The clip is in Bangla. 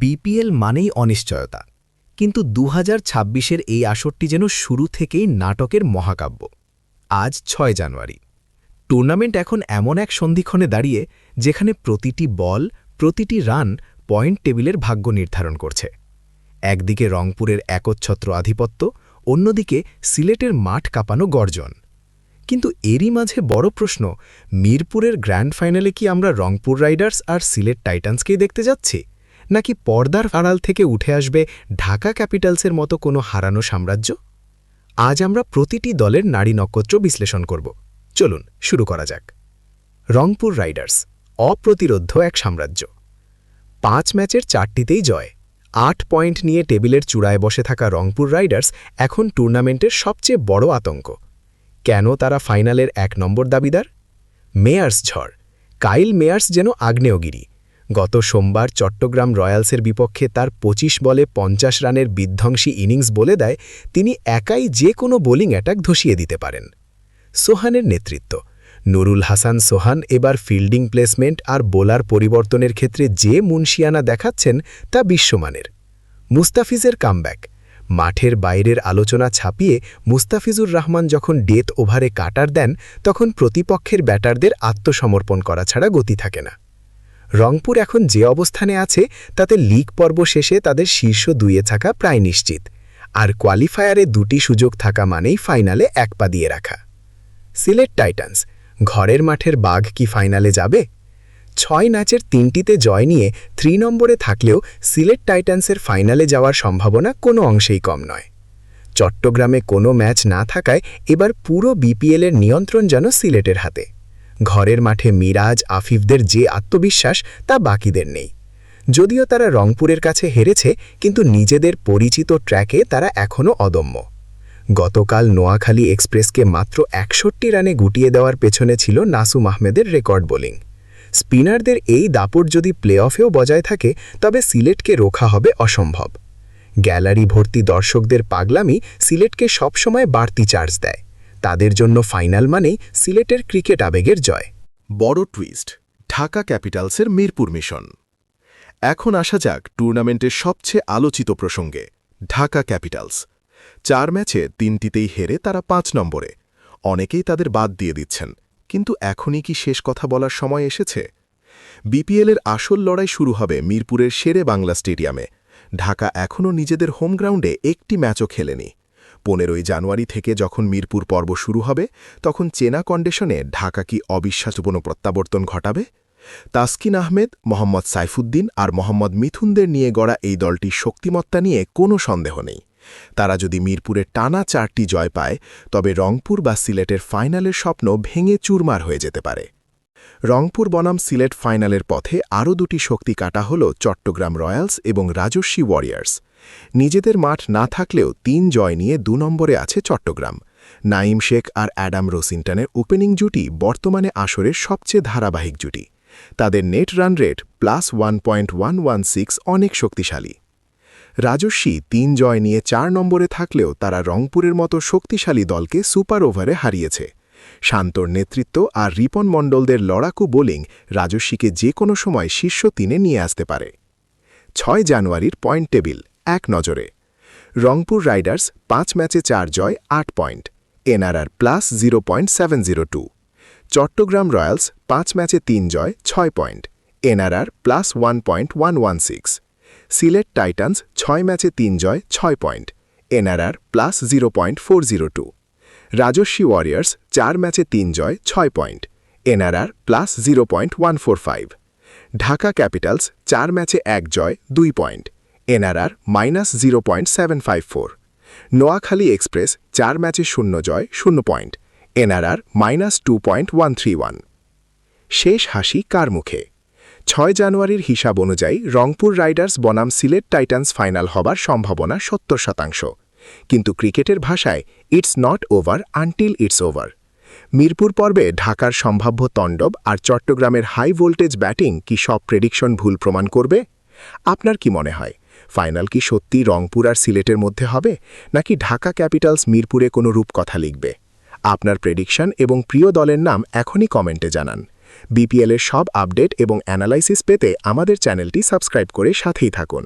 বিপিএল মানেই অনিশ্চয়তা, কিন্তু ২০২৬-এর এই আসরটি যেন শুরু থেকেই নাটকের মহাকাব্য। আজ ৬ জানুয়ারি। টুর্নামেন্ট এখন এমন এক সন্ধিক্ষণে দাঁড়িয়ে যেখানে প্রতিটি বল, প্রতিটি রান পয়েন্ট টেবিলের ভাগ্য নির্ধারণ করছে। একদিকে রংপুরের একচ্ছত্র আধিপত্য, অন্যদিকে সিলেটের মাঠ কাঁপানো গর্জন। কিন্তু এরই মাঝে বড় প্রশ্ন, মিরপুরের গ্র্যান্ড ফাইনালে কি আমরা রংপুর রাইডার্স আর সিলেট টাইটান্সকেই দেখতে যাচ্ছি, নাকি পর্দার আড়াল থেকে উঠে আসবে ঢাকা ক্যাপিটালসের মতো কোনো হারানো সাম্রাজ্য? আজ আমরা প্রতিটি দলের নাড়ি নক্ষত্র বিশ্লেষণ করব। চলুন শুরু করা যাক। রংপুর রাইডার্স অপ্রতিরোধ্য এক সাম্রাজ্য। ৫ ম্যাচের ৪টিতেই জয়, ৮ পয়েন্ট নিয়ে টেবিলের চূড়ায় বসে থাকা রংপুর রাইডার্স এখন টুর্নামেন্টের সবচেয়ে বড় আতঙ্ক। কেন তারা ফাইনালের ১ নম্বর দাবিদার? মেয়ার্স ঝড়। কাইল মেয়ার্স যেন আগ্নেয়গিরি। গত সোমবার চট্টগ্রাম রয়্যালসের বিপক্ষে তার ২৫ বলে ৫০ রানের বিধ্বংসী ইনিংস বলে দেয় তিনি একাই যে কোনো বোলিং অ্যাটাক ধসিয়ে দিতে পারেন। সোহানের নেতৃত্ব। নুরুল হাসান সোহান এবার ফিল্ডিং প্লেসমেন্ট আর বোলার পরিবর্তনের ক্ষেত্রে যে মুনশিয়ানা দেখাচ্ছেন তা বিশ্বমানের। মুস্তাফিজের কামব্যাক। মাঠের বাইরের আলোচনা ছাপিয়ে মুস্তাফিজুর রহমান যখন ডেথ ওভারে কাটার দেন, তখন প্রতিপক্ষের ব্যাটারদের আত্মসমর্পণ করা ছাড়া গতি থাকে না। রংপুর এখন যে অবস্থানে আছে তাতে লিগ পর্ব শেষে তাদের শীর্ষ ২-এ থাকা প্রায় নিশ্চিত, আর কোয়ালিফায়ারে ২টি সুযোগ থাকা মানেই ফাইনালে ১ পা দিয়ে রাখা। সিলেট টাইটান্স ঘরের মাঠের বাঘ কি ফাইনালে যাবে? ৬ ম্যাচের ৩টিতে জয় নিয়ে ৩ নম্বরে থাকলেও সিলেট টাইটান্সের ফাইনালে যাওয়ার সম্ভাবনা কোনো অংশেই কম নয়। চট্টগ্রামে কোনো ম্যাচ না থাকায় এবার পুরো বিপিএলের নিয়ন্ত্রণ যেন সিলেটের হাতে। ঘরের মাঠে মিরাজ, আফিফদের যে আত্মবিশ্বাস তা বাকিদের নেই। যদিও তারা রংপুরের কাছে হেরেছে, কিন্তু নিজেদের পরিচিত ট্র্যাকে তারা এখনও অদম্য। গতকাল নোয়াখালী এক্সপ্রেসকে মাত্র ৬১ রানে গুটিয়ে দেওয়ার পেছনে ছিল নাসুম আহমেদের রেকর্ড বোলিং। স্পিনারদের এই দাপট যদি প্লে অফেও বজায় থাকে, তবে সিলেটকে রোখা হবে অসম্ভব। গ্যালারি ভর্তি দর্শকদের পাগলামি সিলেটকে সবসময় বাড়তি চার্জ দেয়। তাদের জন্য ফাইনাল মানেই সিলেটের ক্রিকেট আবেগের জয়। বড় টুইস্ট, ঢাকা ক্যাপিটালসের মিরপুর মিশন। এখন আসা যাক টুর্নামেন্টের সবচেয়ে আলোচিত প্রসঙ্গে, ঢাকা ক্যাপিটালস। ৪ ম্যাচে ৩টিতেই হেরে তারা ৫ নম্বরে। অনেকেই তাদের বাদ দিয়ে দিচ্ছেন, কিন্তু এখনই কি শেষ কথা বলার সময় এসেছে? বিপিএলের আসল লড়াই শুরু হবে মিরপুরের শেরে বাংলা স্টেডিয়ামে। ঢাকা এখনও নিজেদের হোম গ্রাউন্ডে একটি ম্যাচও খেলেনি। ১৫ই জানুয়ারি থেকে যখন মিরপুর পর্ব শুরু হবে, তখন চেনা কন্ডিশনে ঢাকা কি অবিশ্বাসপূর্ণ প্রত্যাবর্তন ঘটাবে? তাসকিন আহমেদ, মোহাম্মদ সাইফুদ্দিন আর মোহাম্মদ মিথুনদের নিয়ে গড়া এই দলটির শক্তিমত্তা নিয়ে কোনো সন্দেহ নেই। তারা যদি মিরপুরে টানা ৪টি জয় পায়, তবে রংপুর বা সিলেটের ফাইনালের স্বপ্ন ভেঙে চুরমার হয়ে যেতে পারে। রংপুর বনাম সিলেট ফাইনালের পথে আরও ২টি শক্তি কাটা হল চট্টগ্রাম রয়্যালস এবং রাজস্বী ওয়ারিয়ার্স। নিজেদের মাঠ না থাকলেও ৩ জয় নিয়ে ২ নম্বরে আছে চট্টগ্রাম। নাঈম শেখ আর অ্যাডাম রোসিন্টনের ওপেনিং জুটি বর্তমানে আসরের সবচেয়ে ধারাবাহিক জুটি। তাদের নেট রান রেট +1.116 অনেক শক্তিশালী। রাজস্বী ৩ জয় নিয়ে ৪ নম্বরে থাকলেও তারা রংপুরের মতো শক্তিশালী দলকে সুপার ওভারে হারিয়েছে। শান্তর নেতৃত্ব আর রিপন মণ্ডলদের লড়াকু বোলিং রাজস্বীকে যে কোনো সময় শীর্ষ ৩-এ নিয়ে আসতে পারে। ৬ জানুয়ারির পয়েন্ট টেবিল এক নজরে। রংপুর রাইডার্স ৫ ম্যাচে ৪ জয়, ৮ পয়েন্ট, এনআরআর +0.702। চট্টগ্রাম রয়্যালস ৫ ম্যাচে ৩ জয়, ৬ পয়েন্ট, এনআরআর +1.116। সিলেট টাইটান্স ৬ ম্যাচে ৩ জয়, ৬ পয়েন্ট, এনআরআর +0.402। রাজস্বী ওয়ারিয়ার্স ৪ ম্যাচে ৩ জয়, ৬ পয়েন্ট, এনআরআর +0.145। ঢাকা ক্যাপিটালস ৪ ম্যাচে ১ জয়, ২ পয়েন্ট, এনআরআর -0.754। নোয়াখালী এক্সপ্রেস ৪ ম্যাচে ০ জয়, ০ পয়েন্ট, এনআরআর -2.131। শেষ হাসি কার মুখে? ৬ জানুয়ারির হিসাব অনুযায়ী রংপুর রাইডার্স বনাম সিলেট টাইটান্স ফাইনাল হবার সম্ভাবনা ৭০%। কিন্তু ক্রিকেটের ভাষায় it's not over until it's over. Mirpur পর্বে ঢাকার সম্ভাব্য তাণ্ডব আর চট্টগ্রামের হাই ভোল্টেজ ব্যাটিং কি সব প্রেডিকশন ভুল প্রমাণ করবে? আপনার কি মনে হয়, ফাইনাল কি সত্যি রংপুর আর সিলেটের মধ্যে হবে, নাকি ঢাকা ক্যাপিটালস মিরপুরে কোনো রূপকথা লিখবে? আপনার প্রেডিকশন এবং প্রিয় দলের নাম এখনই কমেন্টে জানান। বিপিএলের সব আপডেট এবং অ্যানালাইসিস পেতে আমাদের চ্যানেলটি সাবস্ক্রাইব করে সাথেই থাকুন।